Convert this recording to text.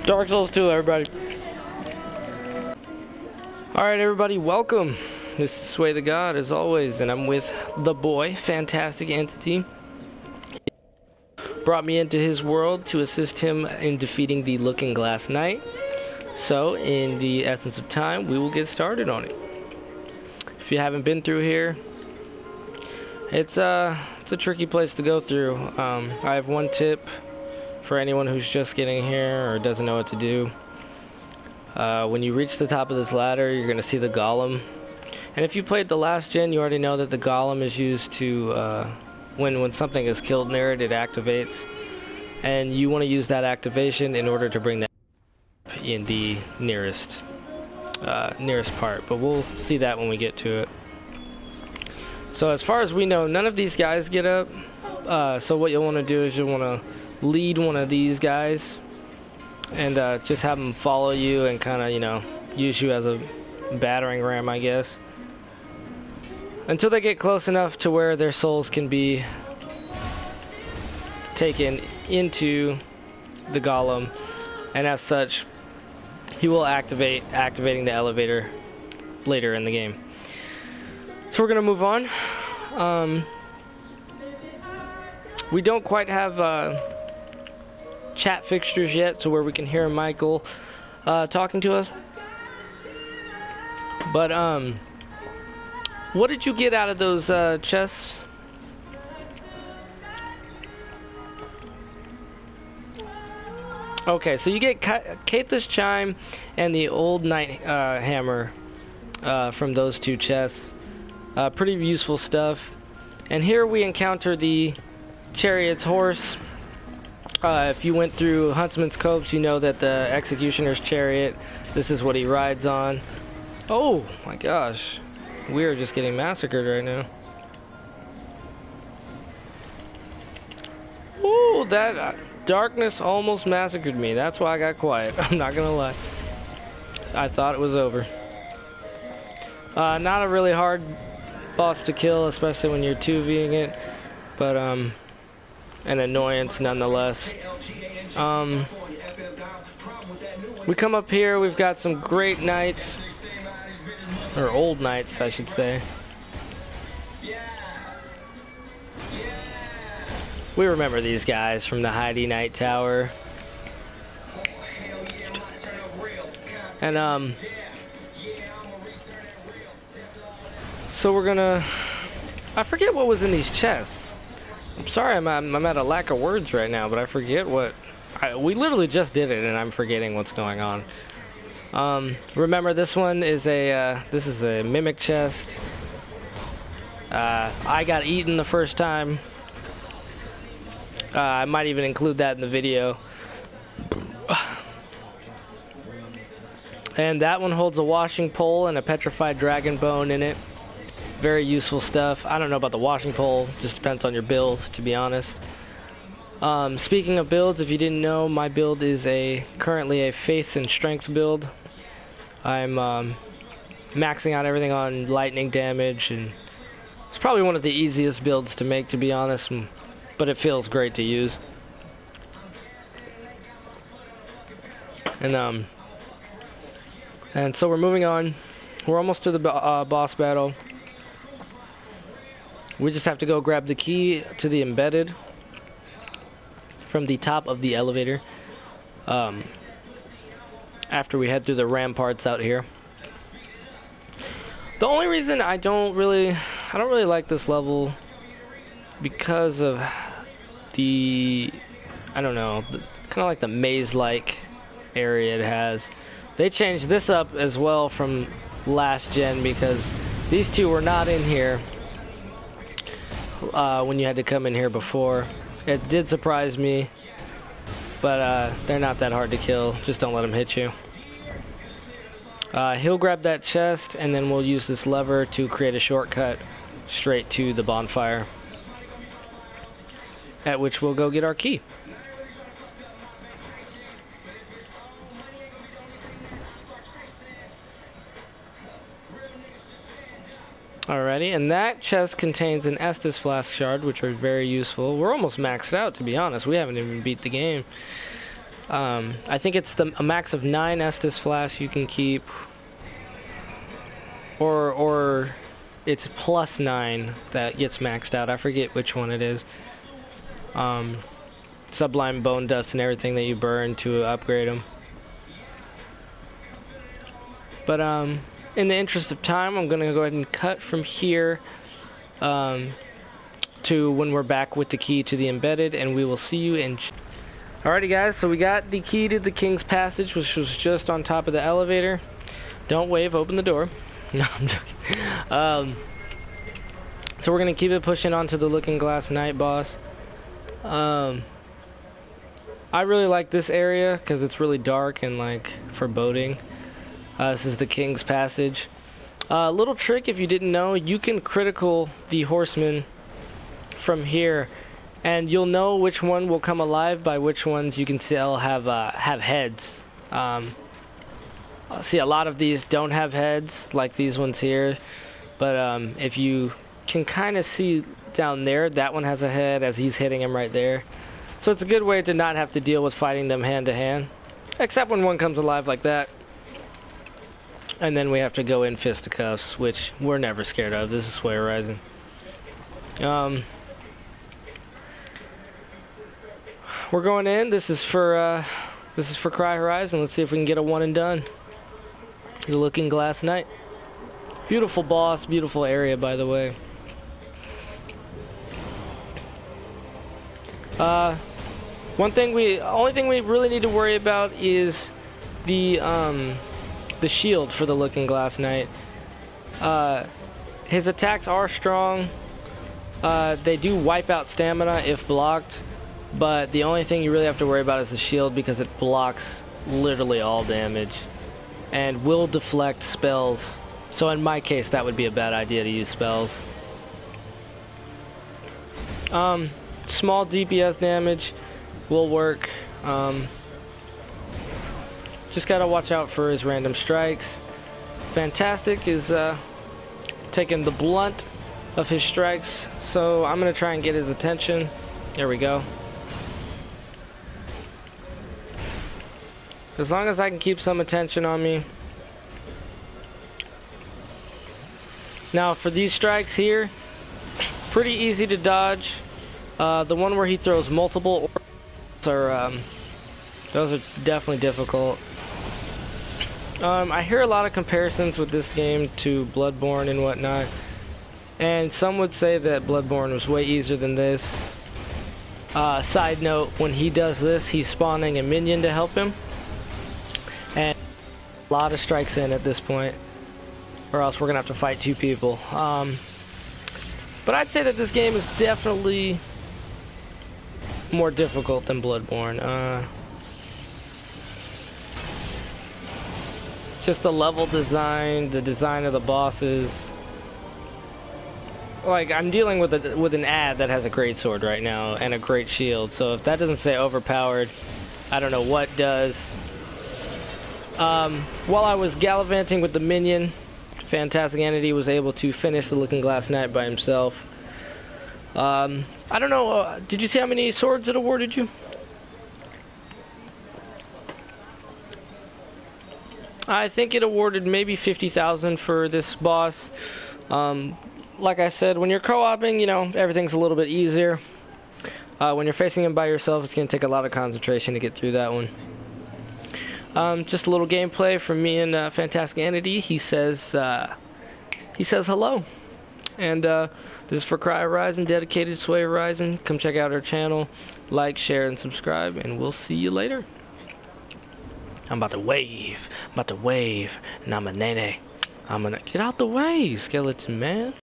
Dark Souls 2, everybody. Alright, everybody, welcome. This is Sway the God, as always, and I'm with the boy, Fantastic Entity. Brought me into his world to assist him in defeating the Looking Glass Knight. So, in the essence of time, we will get started on it. If you haven't been through here, it's a tricky place to go through. I have one tip for anyone who's just getting here or doesn't know what to do. When you reach the top of this ladder, you're going to see the golem. And if you played the last gen, you already know that the golem is used to, when something is killed near it, it activates. And you want to use that activation in order to bring that up in the nearest part. But we'll see that when we get to it. So as far as we know, none of these guys get up. So what you'll want to do is you'll want to lead one of these guys and just have them follow you and kind of, you know, use you as a battering ram, I guess, until they get close enough to where their souls can be taken into the golem, and as such he will activating the elevator later in the game. So we're gonna move on. We don't quite have chat fixtures yet, so where we can hear Michael talking to us. But what did you get out of those chests? Okay, so you get Kaitha's Chime and the old Knight Hammer from those two chests. Pretty useful stuff. And here we encounter the Chariot's horse. If you went through Huntsman's Copse, you know that the Executioner's Chariot, this is what he rides on. Oh my gosh, we are just getting massacred right now. Ooh, that darkness almost massacred me. That's why I got quiet. I'm not gonna lie. I thought it was over. Not a really hard boss to kill, especially when you're 2V'ing it, but an annoyance nonetheless. We come up here, we've got some great knights, or old knights I should say. We remember these guys from the Heidi Knight Tower. And so we're gonna, I forget what was in these chests. I'm sorry, I'm at a lack of words right now, but I forget what... we literally just did it, and I'm forgetting what's going on. Remember, this one is a... this is a mimic chest. I got eaten the first time. I might even include that in the video. And that one holds a washing pole and a petrified dragon bone in it. Very useful stuff. I don't know about the washing pole, just depends on your build, to be honest. Speaking of builds, if you didn't know, my build is currently a faith and strength build. I'm maxing out everything on lightning damage, and it's probably one of the easiest builds to make, to be honest, but it feels great to use. And so we're moving on. We're almost to the boss battle. We just have to go grab the key to the embedded from the top of the elevator after we head through the ramparts out here. The only reason I don't really like this level, because of the, I don't know, kind of like the maze-like area it has. They changed this up as well from last gen, because these two were not in here when you had to come in here before. It did surprise me, but they're not that hard to kill. Just don't let them hit you. He'll grab that chest, and then we'll use this lever to create a shortcut straight to the bonfire, at which we'll go get our key. Alrighty, and that chest contains an Estus Flask shard, which are very useful. We're almost maxed out, to be honest. We haven't even beat the game. I think it's a max of 9 Estus Flasks you can keep. Or it's plus 9 that gets maxed out. I forget which one it is. Sublime bone dust and everything that you burn to upgrade them. But in the interest of time, I'm gonna go ahead and cut from here to when we're back with the key to the embedded, and we will see you in. Alrighty guys, so we got the key to the King's Passage, which was just on top of the elevator. Don't wave, open the door. No, I'm joking. So we're gonna keep it pushing onto the Looking Glass Night boss. I really like this area because it's really dark and like foreboding. This is the King's Passage. Little trick, if you didn't know, you can critical the horsemen from here, and you'll know which one will come alive by which ones you can still have heads. See, a lot of these don't have heads, like these ones here, but if you can kind of see down there, that one has a head as he's hitting him right there. So it's a good way to not have to deal with fighting them hand to hand, except when one comes alive like that. And then we have to go in fisticuffs, which we're never scared of. This is Sway Horizon. We're going in. This is for Cry Horizon. Let's see if we can get a one and done. The Looking Glass Night. Beautiful boss, beautiful area, by the way. Only thing we really need to worry about is the shield for the Looking Glass Knight. His attacks are strong. They do wipe out stamina if blocked, but the only thing you really have to worry about is the shield, because it blocks literally all damage and will deflect spells. So in my case, that would be a bad idea to use spells. Small DPS damage will work. Just gotta watch out for his random strikes. Fantastic is taking the blunt of his strikes, so I'm gonna try and get his attention. There we go. As long as I can keep some attention on me. Now for these strikes here, pretty easy to dodge. The one where he throws multiple orbs are those are definitely difficult. I hear a lot of comparisons with this game to Bloodborne and whatnot, and some would say that Bloodborne was way easier than this. Side note, when he does this, he's spawning a minion to help him, and a lot of strikes in at this point, or else we're gonna have to fight 2 people. But I'd say that this game is definitely more difficult than Bloodborne. Just the level design, the design of the bosses. Like, I'm dealing with an ad that has a great sword right now and a great shield, so if that doesn't say overpowered, I don't know what does. While I was gallivanting with the minion, Fantastic Entity was able to finish the Looking Glass Knight by himself. I don't know, did you see how many swords it awarded you? I think it awarded maybe 50,000 for this boss. Like I said, when you're co-oping, you know, everything's a little bit easier. When you're facing him by yourself, it's going to take a lot of concentration to get through that one. Just a little gameplay from me and Fantastic Entity. He says hello. And this is for Cry Horizon, dedicated to Sway Horizon. Come check out our channel. Like, share, and subscribe, and we'll see you later. I'm about to wave, and I'm a nene. I'm gonna get out the way, skeleton man.